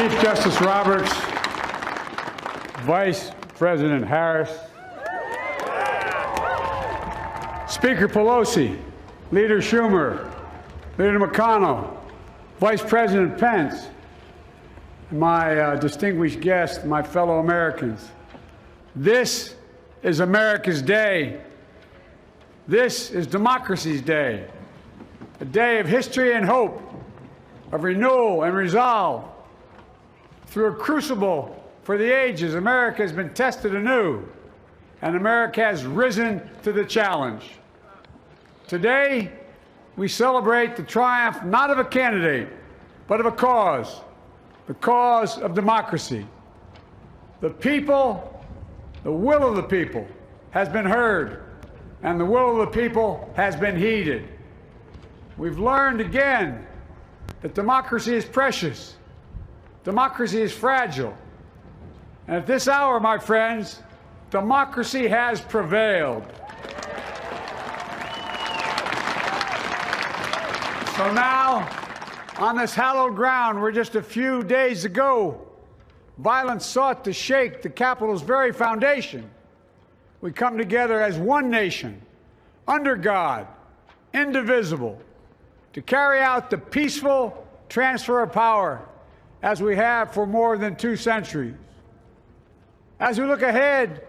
Chief Justice Roberts, Vice President Harris, Speaker Pelosi, Leader Schumer, Leader McConnell, Vice President Pence, and my distinguished guests, my fellow Americans. This is America's day. This is democracy's day, a day of history and hope, of renewal and resolve. Through a crucible for the ages, America has been tested anew, and America has risen to the challenge. Today, we celebrate the triumph not of a candidate, but of a cause, the cause of democracy. The people, the will of the people has been heard, and the will of the people has been heeded. We've learned again that democracy is precious. Democracy is fragile. And at this hour, my friends, democracy has prevailed. So now, on this hallowed ground where just a few days ago, violence sought to shake the Capitol's very foundation, we come together as one nation, under God, indivisible, to carry out the peaceful transfer of power as we have for more than 2 centuries. As we look ahead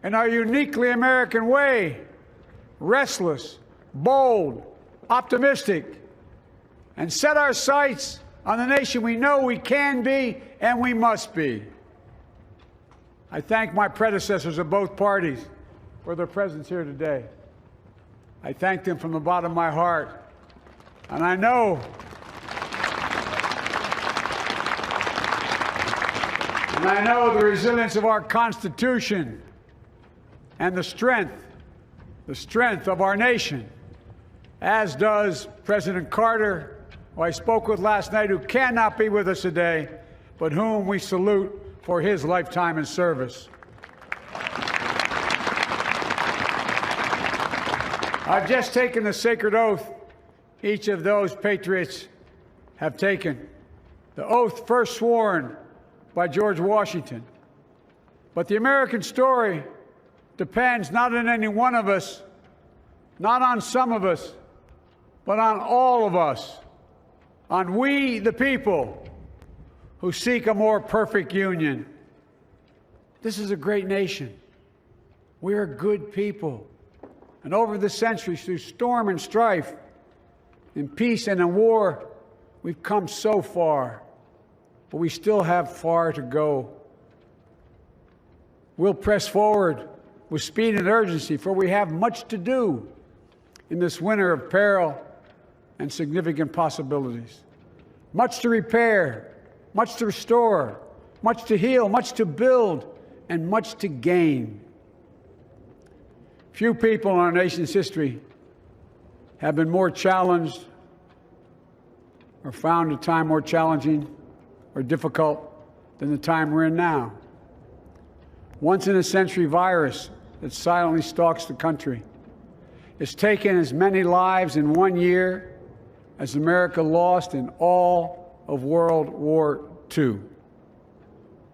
in our uniquely American way, restless, bold, optimistic, and set our sights on the nation we know we can be and we must be. I thank my predecessors of both parties for their presence here today. I thank them from the bottom of my heart. And I know the resilience of our Constitution and the strength of our nation, as does President Carter, who I spoke with last night, who cannot be with us today, but whom we salute for his lifetime in service. I've just taken the sacred oath each of those patriots have taken, the oath first sworn by George Washington. But the American story depends not on any one of us, not on some of us, but on all of us, on we, the people, who seek a more perfect union. This is a great nation. We are good people. And over the centuries, through storm and strife, in peace and in war, we've come so far, but we still have far to go. We'll press forward with speed and urgency, for we have much to do in this winter of peril and significant possibilities. Much to repair, much to restore, much to heal, much to build, and much to gain. Few people in our nation's history have been more challenged or found a time more challenging or difficult than the time we're in now. Once-in-a-century virus that silently stalks the country has taken as many lives in 1 year as America lost in all of World War II.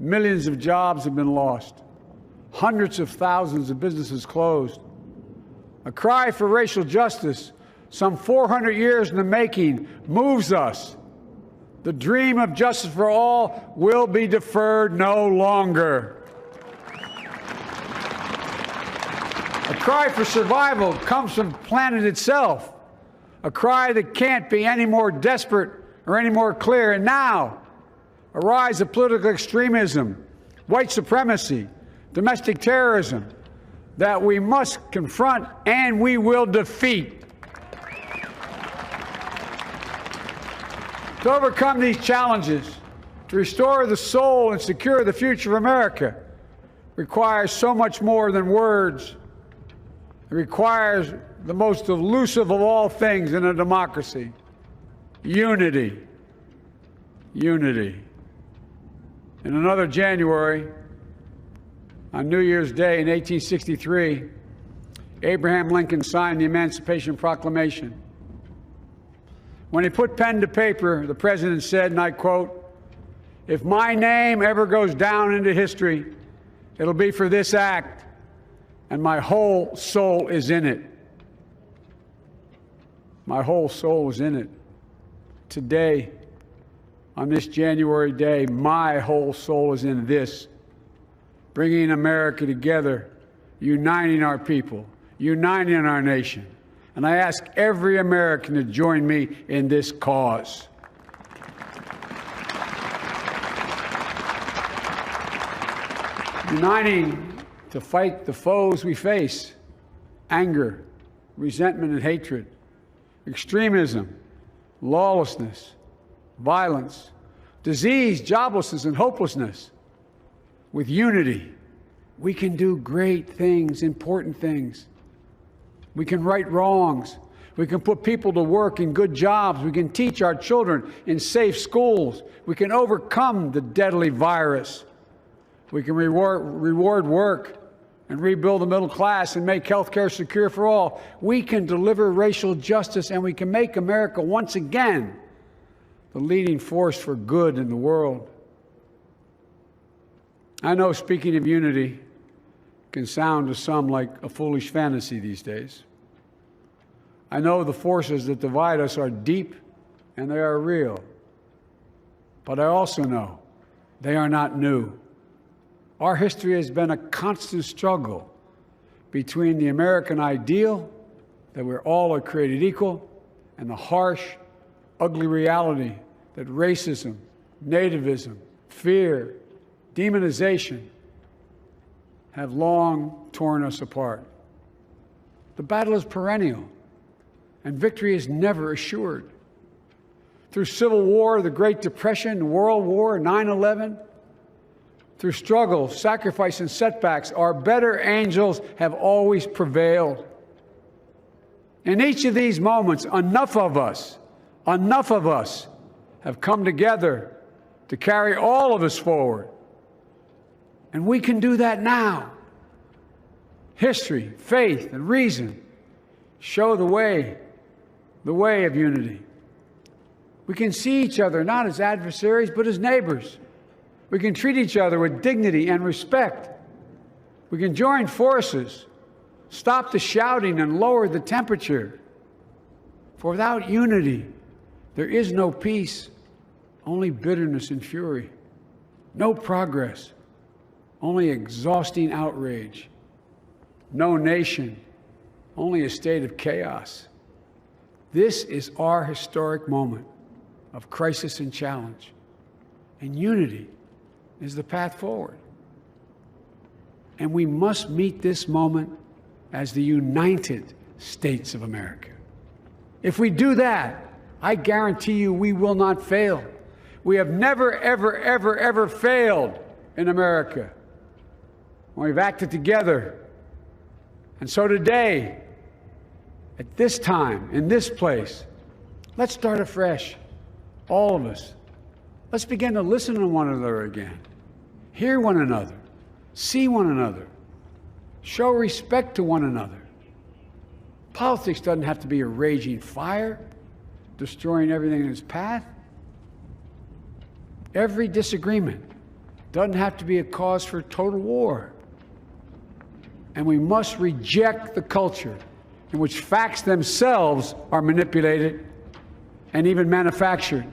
Millions of jobs have been lost. Hundreds of thousands of businesses closed. A cry for racial justice, some 400 years in the making, moves us. The dream of justice for all will be deferred no longer. A cry for survival comes from the planet itself, a cry that can't be any more desperate or any more clear. And now, a rise of political extremism, white supremacy, domestic terrorism, that we must confront and we will defeat. To overcome these challenges, to restore the soul and secure the future of America, requires so much more than words. It requires the most elusive of all things in a democracy: unity. Unity. In another January, on New Year's Day in 1863, Abraham Lincoln signed the Emancipation Proclamation. When he put pen to paper, the president said, and I quote, If my name ever goes down into history, it'll be for this act, and my whole soul is in it. My whole soul is in it. Today, on this January day, my whole soul is in this, bringing America together, uniting our people, uniting our nation. And I ask every American to join me in this cause. Uniting to fight the foes we face: anger, resentment and hatred, extremism, lawlessness, violence, disease, joblessness, and hopelessness. With unity, we can do great things, important things. We can right wrongs. We can put people to work in good jobs. We can teach our children in safe schools. We can overcome the deadly virus. We can reward work and rebuild the middle class and make health care secure for all. We can deliver racial justice, and we can make America once again the leading force for good in the world. I know speaking of unity can sound to some like a foolish fantasy these days. I know the forces that divide us are deep and they are real. But I also know they are not new. Our history has been a constant struggle between the American ideal that we're all created equal and the harsh, ugly reality that racism, nativism, fear, demonization have long torn us apart. The battle is perennial, and victory is never assured. Through Civil War, the Great Depression, World War, 9/11, through struggle, sacrifice, and setbacks, our better angels have always prevailed. In each of these moments, enough of us have come together to carry all of us forward. And we can do that now. History, faith, and reason show the way of unity. We can see each other not as adversaries, but as neighbors. We can treat each other with dignity and respect. We can join forces, stop the shouting, and lower the temperature. For without unity, there is no peace, only bitterness and fury. No progress, only exhausting outrage. No nation, only a state of chaos. This is our historic moment of crisis and challenge, and unity is the path forward. And we must meet this moment as the United States of America. If we do that, I guarantee you we will not fail. We have never, ever, ever, ever failed in America when we've acted together. And so today, at this time, in this place, let's start afresh, all of us. Let's begin to listen to one another again, hear one another, see one another, show respect to one another. Politics doesn't have to be a raging fire, destroying everything in its path. Every disagreement doesn't have to be a cause for total war. And we must reject the culture in which facts themselves are manipulated and even manufactured.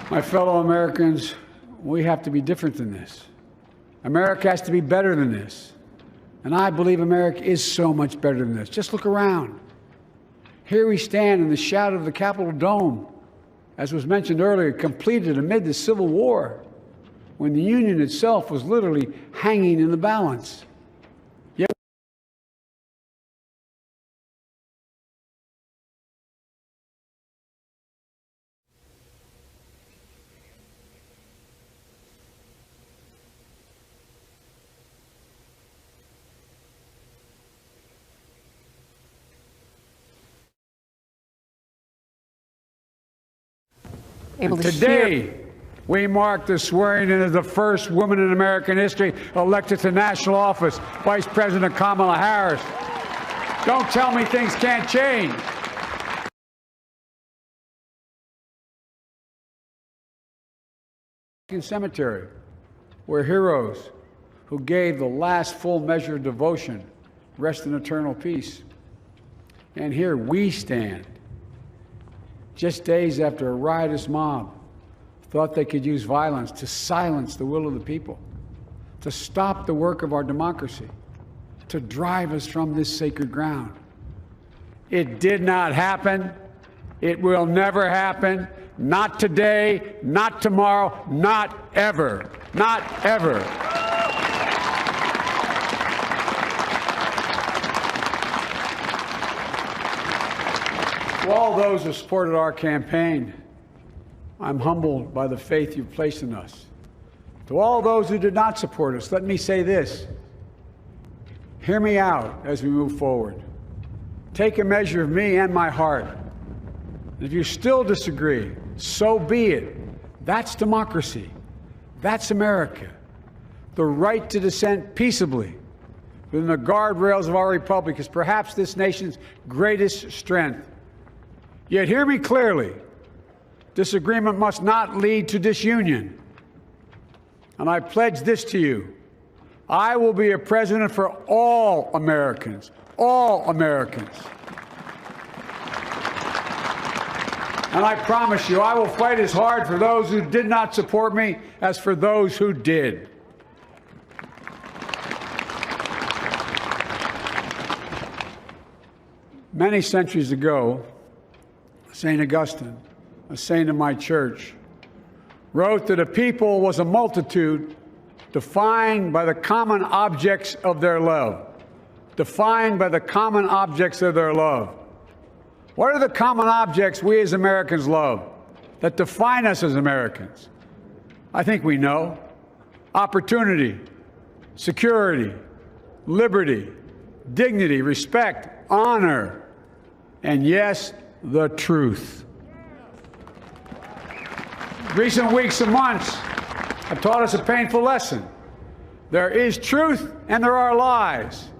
My fellow Americans, we have to be different than this. America has to be better than this. And I believe America is so much better than this. Just look around. Here we stand in the shadow of the Capitol Dome, as was mentioned earlier, completed amid the Civil War, when the Union itself was literally hanging in the balance. Yet today, we mark the swearing in of the first woman in American history elected to national office, Vice President Kamala Harris. Don't tell me things can't change. Cemetery, where heroes who gave the last full measure of devotion rest in eternal peace. And here we stand, just days after a riotous mob thought they could use violence to silence the will of the people, to stop the work of our democracy, to drive us from this sacred ground. It did not happen. It will never happen. Not today, not tomorrow, not ever. Not ever. To all those who supported our campaign, I'm humbled by the faith you've placed in us. To all those who did not support us, let me say this. Hear me out as we move forward. Take a measure of me and my heart. If you still disagree, so be it. That's democracy. That's America. The right to dissent peaceably within the guardrails of our republic is perhaps this nation's greatest strength. Yet hear me clearly. Disagreement must not lead to disunion. And I pledge this to you. I will be a president for all Americans. All Americans. And I promise you, I will fight as hard for those who did not support me as for those who did. Many centuries ago, St. Augustine, a saint of my church, wrote that a people was a multitude defined by the common objects of their love. Defined by the common objects of their love. What are the common objects we as Americans love that define us as Americans? I think we know. Opportunity, security, liberty, dignity, respect, honor, and yes, the truth. Recent weeks and months have taught us a painful lesson. There is truth and there are lies.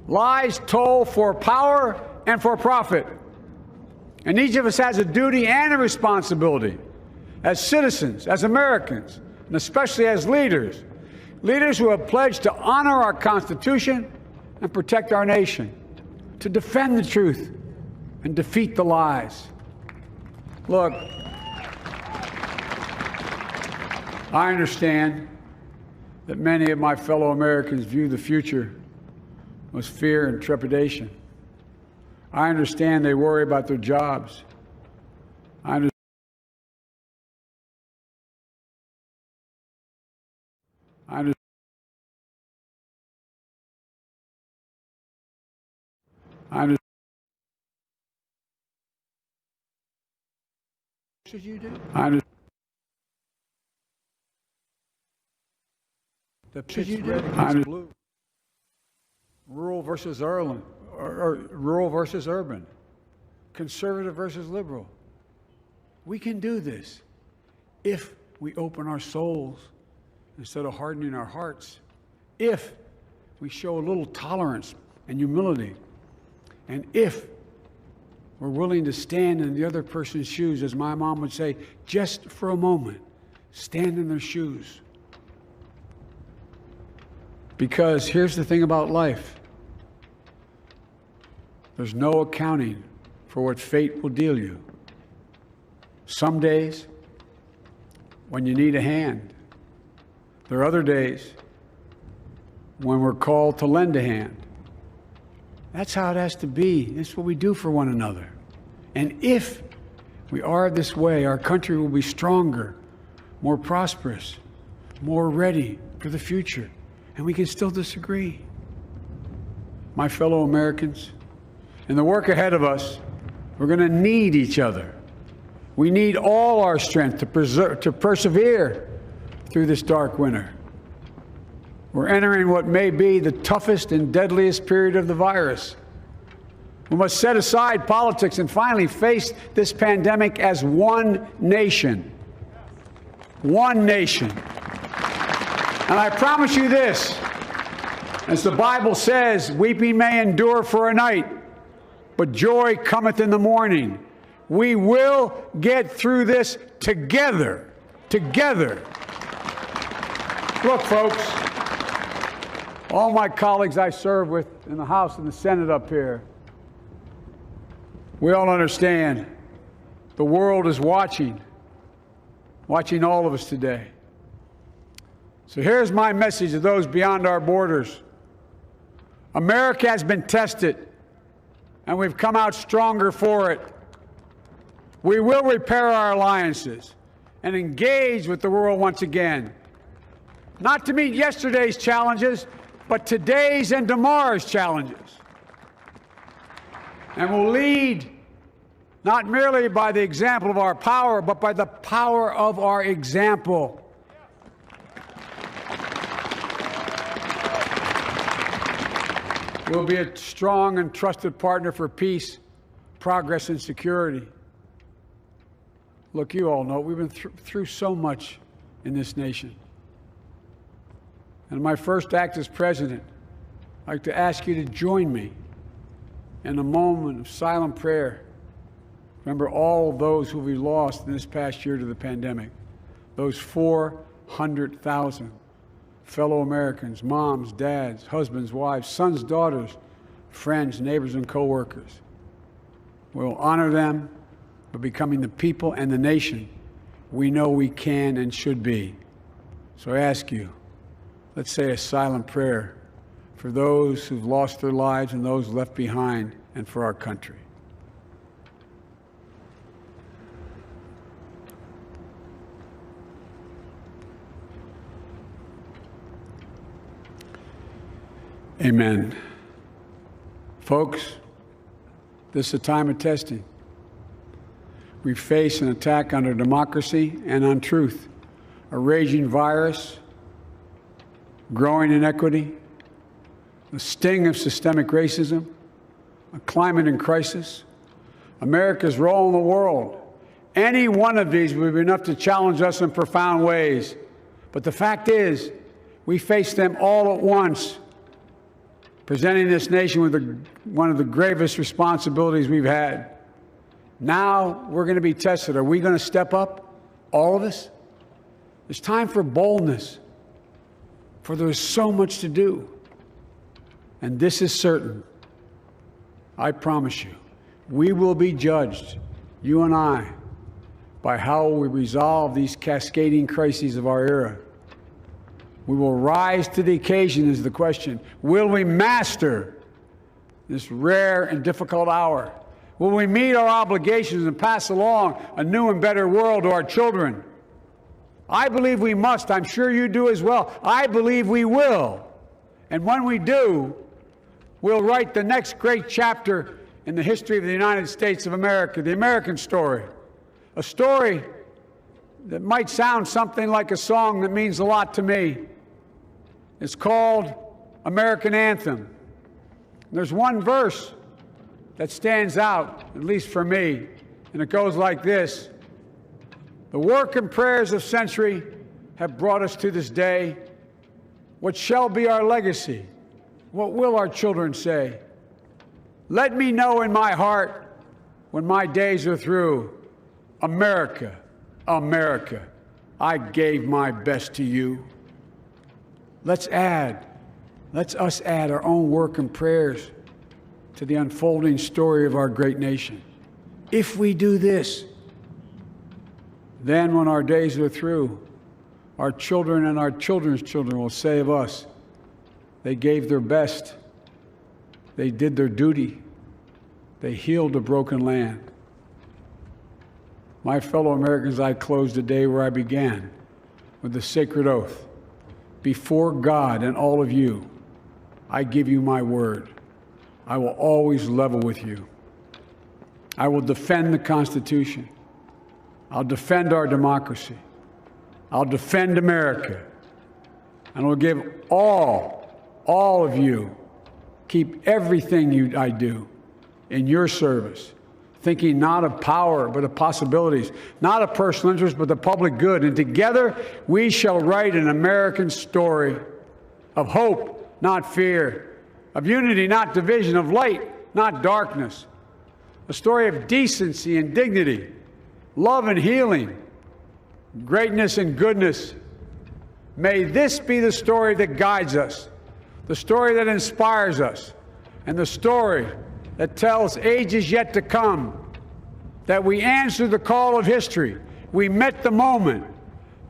Lies told for power and for profit. And each of us has a duty and a responsibility as citizens, as Americans, and especially as leaders. Leaders who have pledged to honor our Constitution and protect our nation, to defend the truth and defeat the lies. Look, I understand that many of my fellow Americans view the future with fear and trepidation. I understand they worry about their jobs. I understand. Should you do? The pitch red against blue. Rural versus urban, or rural versus urban. Conservative versus liberal. We can do this if we open our souls instead of hardening our hearts. If we show a little tolerance and humility. And if we're willing to stand in the other person's shoes, as my mom would say, just for a moment, stand in their shoes. Because here's the thing about life. There's no accounting for what fate will deal you. Some days, when you need a hand. There are other days when we're called to lend a hand. That's how it has to be. That's what we do for one another. And if we are this way, our country will be stronger, more prosperous, more ready for the future. And we can still disagree. My fellow Americans, in the work ahead of us, we're going to need each other. We need all our strength to persevere through this dark winter. We're entering what may be the toughest and deadliest period of the virus. We must set aside politics and finally face this pandemic as one nation. One nation. And I promise you this, As the Bible says, weeping may endure for a night, but joy cometh in the morning. We will get through this together. Together. Look, folks, all my colleagues I serve with in the House and the Senate up here, we all understand the world is watching all of us today. So here's my message to those beyond our borders. America has been tested, and we've come out stronger for it. We will repair our alliances and engage with the world once again, not to meet yesterday's challenges, but today's and tomorrow's challenges. And we'll lead not merely by the example of our power, but by the power of our example. We'll be a strong and trusted partner for peace, progress, and security. Look, you all know we've been through so much in this nation. And my first act as president, I'd like to ask you to join me in a moment of silent prayer. Remember all of those who we lost in this past year to the pandemic. Those 400,000 fellow Americans, moms, dads, husbands, wives, sons, daughters, friends, neighbors, and co-workers. We'll honor them by becoming the people and the nation we know we can and should be. So I ask you, let's say a silent prayer for those who've lost their lives and those left behind, and for our country. Amen. Folks, this is a time of testing. We face an attack on our democracy and on truth, a raging virus, growing inequity, the sting of systemic racism, a climate in crisis, America's role in the world. Any one of these would be enough to challenge us in profound ways. But the fact is, we face them all at once, presenting this nation with one of the gravest responsibilities we've had. Now we're going to be tested. Are we going to step up, all of us? It's time for boldness, for there's so much to do. And this is certain. I promise you, we will be judged, you and I, by how we resolve these cascading crises of our era. We will rise to the occasion is the question. Will we master this rare and difficult hour? Will we meet our obligations and pass along a new and better world to our children? I believe we must. I'm sure you do as well. I believe we will. And when we do, we'll write the next great chapter in the history of the United States of America, the American story. A story that might sound something like a song that means a lot to me. It's called American Anthem. There's one verse that stands out, at least for me, and it goes like this. The work and prayers of century have brought us to this day. What shall be our legacy? What will our children say? Let me know in my heart when my days are through. America, America, I gave my best to you. Let's us add our own work and prayers to the unfolding story of our great nation. If we do this, then when our days are through, our children and our children's children will say of us, they gave their best, they did their duty, they healed a broken land. My fellow Americans, I close the day where I began, with the sacred oath. Before God and all of you, I give you my word. I will always level with you. I will defend the Constitution. I'll defend our democracy. I'll defend America. And I'll give all of you, keep everything I do in your service, thinking not of power, but of possibilities, not of personal interest, but the public good. And together, we shall write an American story of hope, not fear, of unity, not division, of light, not darkness, a story of decency and dignity, love and healing, greatness and goodness. May this be the story that guides us, the story that inspires us, and the story that tells ages yet to come that we answered the call of history. We met the moment.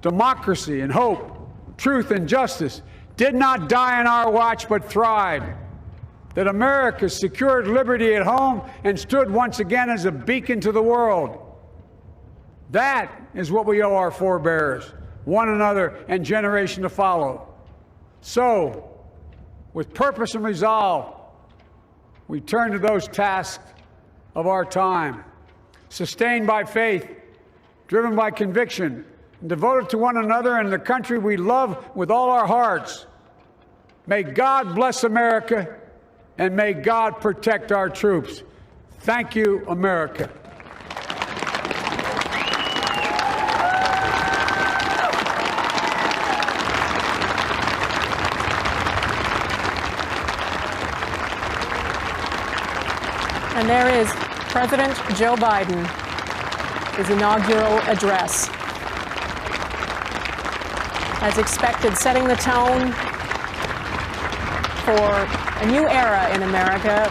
Democracy and hope, truth and justice did not die on our watch but thrived. That America secured liberty at home and stood once again as a beacon to the world. That is what we owe our forebears, one another, and generation to follow. So, with purpose and resolve, we turn to those tasks of our time, sustained by faith, driven by conviction, and devoted to one another and the country we love with all our hearts. May God bless America, and may God protect our troops. Thank you, America. And there is President Joe Biden, his inaugural address. As expected, setting the tone for a new era in America,